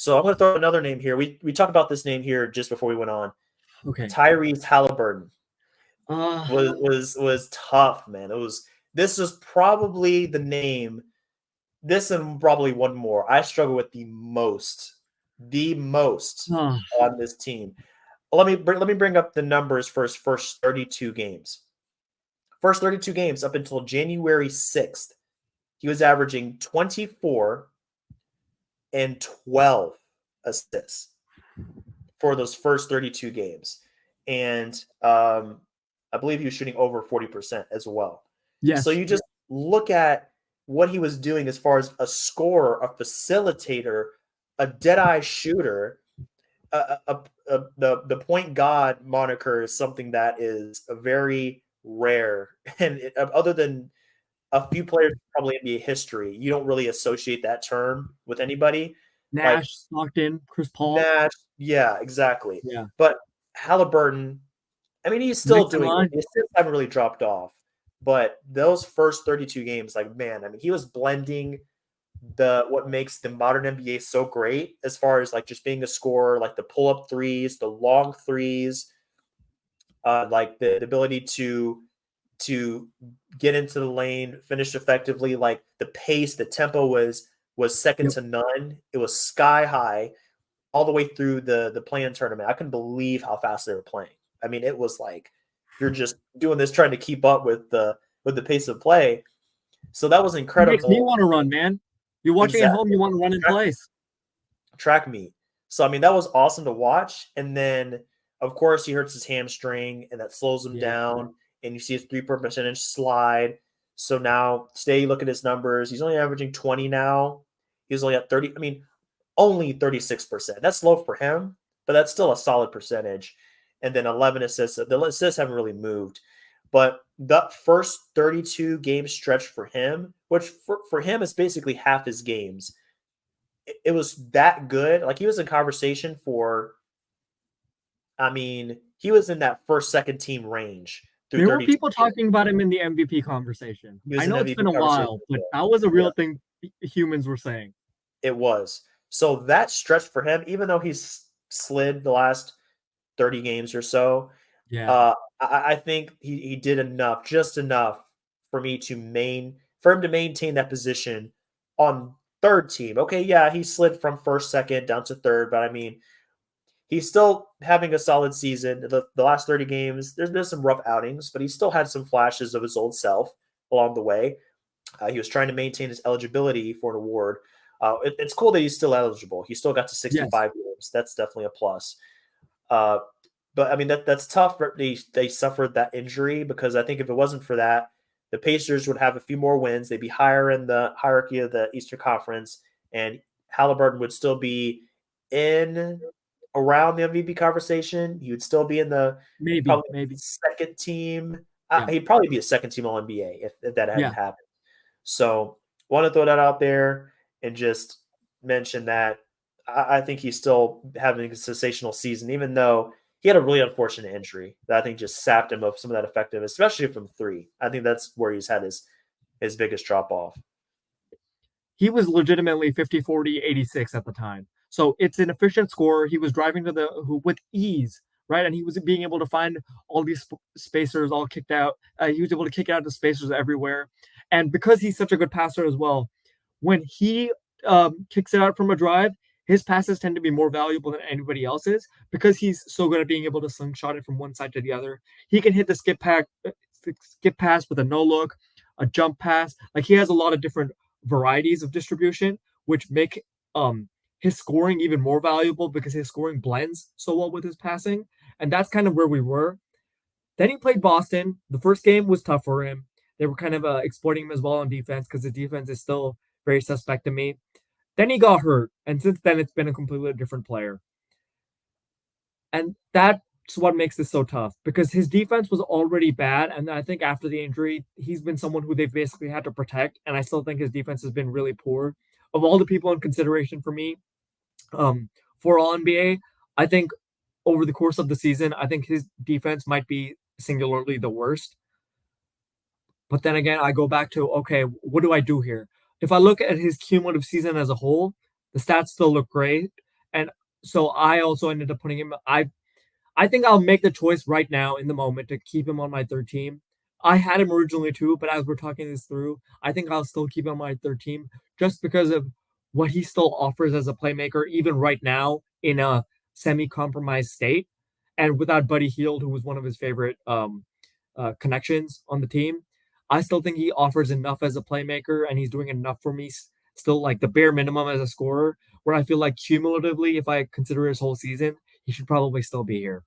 So I'm going to throw another name here. We talked about this name here just before we went on. Okay. Tyrese Haliburton Uh, was tough, man. This is probably the name. This and probably one more. I struggle with the most uh, on this team. Let me bring up the numbers for his first 32 games. First 32 games up until January 6th, he was averaging 24 and 12 assists for those first 32 games. And I believe he was shooting over 40% as well. yes. So you just look at what he was doing as far as a scorer, a facilitator, a dead-eye shooter. The point guard moniker is something that is a very rare. And other than a few players probably in NBA history, you don't really associate that term with anybody. Like Nash, Stockton, Chris Paul. Nash, yeah, exactly. Yeah. But Haliburton, I mean, he's still Next in doing it. line. The assists haven't really dropped off. But those first 32 games, like, man, I mean, he was blending what makes the modern NBA so great as far as like just being a scorer, like the pull-up threes, the long threes, like the ability to get into the lane, finish effectively. Like the pace, the tempo was second Yep. to none. It was sky high all the way through the play-in tournament. I couldn't believe how fast they were playing. I mean, it was like you're just doing this trying to keep up with the pace of play. So that was It makes me incredible. want to run, man. You're watching at home, you want to run in place. Track meet. So I mean, that was awesome to watch. And then, of course, he hurts his hamstring, and that slows him down. And you see his 3-point percentage slide. So now, today, you look at his numbers. He's only averaging 20 now. He's only at 30. I mean, only 36%. That's low for him, but that's still a solid percentage. And then 11 assists. The assists haven't really moved. But the first 32 game stretch for him, which for him is basically half his games, it was that good. Like he was in conversation for, I mean, he was in that first, second team range through There were 32 people games. talking about him in the MVP conversation. He was I in know it's MVP been a conversation while, as but well. that was a Yeah, real thing humans were saying. it was. So that stretch for him, even though he's slid the last 30 games or so, Yeah. I think he did enough, just enough for him to maintain that position on third team. Okay, yeah, he slid from first, second down to third, but I mean, he's still having a solid season. The last 30 games, there's been some rough outings, but he still had some flashes of his old self along the way. He was trying to maintain his eligibility for an award. It's cool that he's still eligible. He still got to 65 games. That's definitely a plus. Uh, but I mean that's tough. They suffered that injury because I think if it wasn't for that, the Pacers would have a few more wins. They'd be higher in the hierarchy of the Eastern Conference, and Haliburton would still be in around the MVP conversation. He would still be in the Maybe. probably second team. Yeah. He'd probably be a second team All NBA if that hadn't Yeah. happened. So want to throw that out there and just mention that I think he's still having a sensational season, even though he had a really unfortunate injury that I think just sapped him of some of that effectiveness, especially from three. I think that's where he's had his biggest drop off. He was legitimately 50, 40, 86 at the time. So it's an efficient scorer. He was driving to the hoop with ease, right? And he was being able to find all these spacers all kicked out. He was able to kick out the spacers everywhere. And because he's such a good passer as well, when he kicks it out from a drive, his passes tend to be more valuable than anybody else's because he's so good at being able to slingshot it from one side to the other. He can hit the skip pass with a no look, a jump pass. Like he has a lot of different varieties of distribution, which make his scoring even more valuable because his scoring blends so well with his passing. And that's kind of where we were. Then he played Boston. The first game was tough for him. They were kind of exploiting him as well on defense because the defense is still very suspect to me. Then he got hurt, and since then it's been a completely different player. And that's what makes this so tough because his defense was already bad, and I think after the injury, he's been someone who they've basically had to protect, and I still think his defense has been really poor. Of all the people in consideration for me, for all NBA, I think over the course of the season, I think his defense might be singularly the worst. But then again, I go back to okay, what do I do here? If I look at his cumulative season as a whole, the stats still look great. And so I also ended up putting him. I think I'll make the choice right now in the moment to keep him on my third team. I had him originally too, but as we're talking this through, I think I'll still keep him on my third team just because of what he still offers as a playmaker, even right now in a semi-compromised state, and without Buddy Hield, who was one of his favorite connections on the team. I still think he offers enough as a playmaker, and he's doing enough for me. Still, like the bare minimum as a scorer, where I feel like cumulatively, if I consider his whole season, he should probably still be here.